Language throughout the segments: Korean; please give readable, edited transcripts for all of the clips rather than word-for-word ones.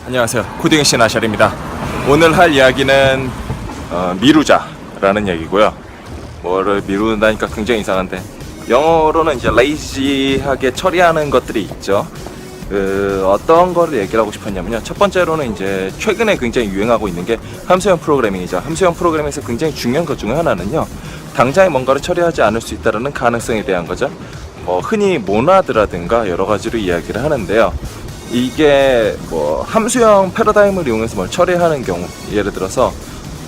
안녕하세요. 코딩의 신 아샬입니다. 오늘 할 이야기는 미루자라는 얘기고요. 뭐를 미룬다니까 굉장히 이상한데, 영어로는 이제 lazy하게 처리하는 것들이 있죠. 어떤 거를 얘기를 하고 싶었냐면요, 첫 번째로는 이제 최근에 굉장히 유행하고 있는 게 함수형 프로그래밍이죠. 함수형 프로그래밍에서 굉장히 중요한 것 중에 하나는요, 당장에 뭔가를 처리하지 않을 수 있다는 가능성에 대한 거죠. 흔히 모나드라든가 여러 가지로 이야기를 하는데요, 이게 함수형 패러다임을 이용해서 뭘 처리하는 경우, 예를 들어서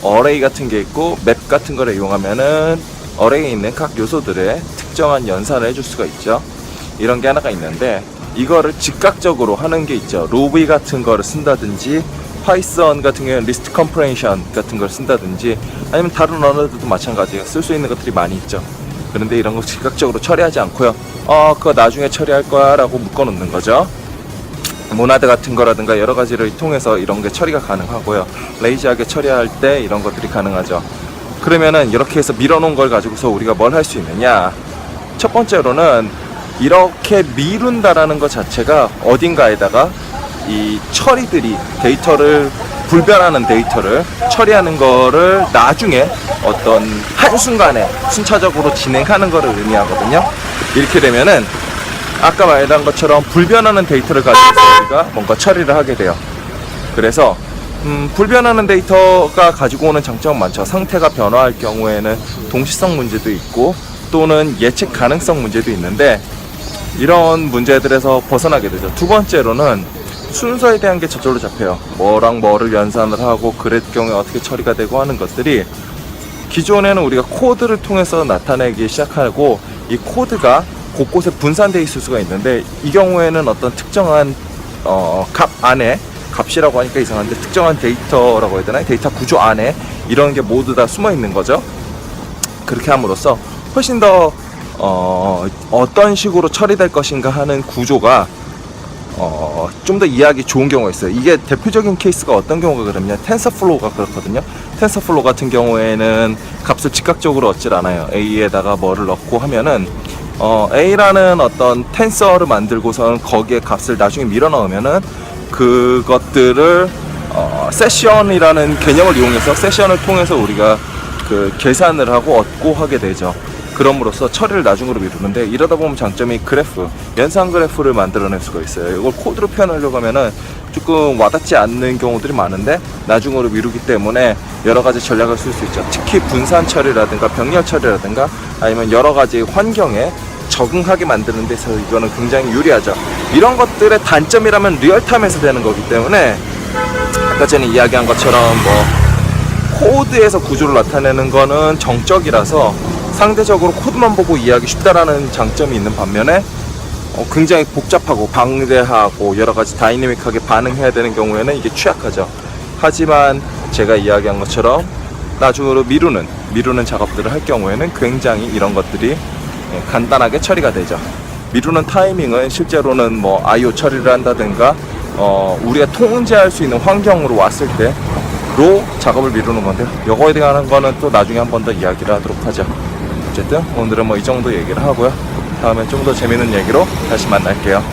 어레이 같은 게 있고 맵 같은 거를 이용하면은 어레이에 있는 각 요소들의 특정한 연산을 해줄 수가 있죠. 이런 게 하나가 있는데, 이거를 즉각적으로 하는 게 있죠. 루비 같은 거를 쓴다든지, 파이썬 같은 경우는 리스트 컴프레hension 같은 걸 쓴다든지, 아니면 다른 언어들도 마찬가지예요. 쓸 수 있는 것들이 많이 있죠. 그런데 이런 거 즉각적으로 처리하지 않고요, 그거 나중에 처리할 거야 라고 묶어 놓는 거죠. 모나드 같은 거라든가 여러 가지를 통해서 이런 게 처리가 가능하고요. 레이지하게 처리할 때 이런 것들이 가능하죠. 그러면은 이렇게 해서 밀어놓은 걸 가지고서 우리가 뭘 할 수 있느냐? 첫 번째로는 이렇게 미룬다라는 것 자체가 어딘가에다가 이 처리들이 데이터를, 불변하는 데이터를 처리하는 거를 나중에 어떤 한순간에 순차적으로 진행하는 거를 의미하거든요. 이렇게 되면은 아까 말한 것처럼 불변하는 데이터를 가지고서 우리가 뭔가 처리를 하게 돼요. 그래서 불변하는 데이터가 가지고 오는 장점은 많죠. 상태가 변화할 경우에는 동시성 문제도 있고 또는 예측 가능성 문제도 있는데, 이런 문제들에서 벗어나게 되죠. 두 번째로는 순서에 대한 게 저절로 잡혀요. 뭐랑 뭐를 연산을 하고 그럴 경우에 어떻게 처리가 되고 하는 것들이 기존에는 우리가 코드를 통해서 나타내기 시작하고, 이 코드가 곳곳에 분산되어 있을 수가 있는데, 이 경우에는 어떤 특정한 값 안에, 값이라고 하니까 이상한데 특정한 데이터라고 해야 되나요? 데이터 구조 안에 이런 게 모두 다 숨어 있는 거죠. 그렇게 함으로써 훨씬 더 어떤 식으로 처리될 것인가 하는 구조가 좀 더 이해하기 좋은 경우가 있어요. 이게 대표적인 케이스가 어떤 경우가 그러냐면 텐서플로우가 그렇거든요. 텐서플로우 같은 경우에는 값을 즉각적으로 얻질 않아요. A에다가 뭐를 넣고 하면은 A라는 어떤 텐서를 만들고선 거기에 값을 나중에 밀어 넣으면은 그것들을 세션이라는 개념을 이용해서, 세션을 통해서 우리가 그 계산을 하고 얻고 하게 되죠. 그럼으로써 처리를 나중으로 미루는데, 이러다 보면 장점이 그래프, 연산 그래프를 만들어낼 수가 있어요. 이걸 코드로 표현하려고 하면은 조금 와닿지 않는 경우들이 많은데, 나중으로 미루기 때문에 여러 가지 전략을 쓸 수 있죠. 특히 분산 처리라든가 병렬 처리라든가 아니면 여러 가지 환경에 적응하게 만드는 데서 이거는 굉장히 유리하죠. 이런 것들의 단점이라면 리얼타임에서 되는 거기 때문에, 아까 전에 이야기한 것처럼 코드에서 구조를 나타내는 거는 정적이라서 상대적으로 코드만 보고 이해하기 쉽다라는 장점이 있는 반면에, 굉장히 복잡하고 방대하고 여러 가지 다이내믹하게 반응해야 되는 경우에는 이게 취약하죠. 하지만 제가 이야기한 것처럼 나중으로 미루는 작업들을 할 경우에는 굉장히 이런 것들이 간단하게 처리가 되죠. 미루는 타이밍은 실제로는 IO 처리를 한다든가 우리가 통제할 수 있는 환경으로 왔을 때로 작업을 미루는 건데요. 이거에 대한 거는 또 나중에 한 번 더 이야기를 하도록 하죠. 어쨌든 오늘은 이 정도 얘기를 하고요. 다음에 좀 더 재밌는 얘기로 다시 만날게요.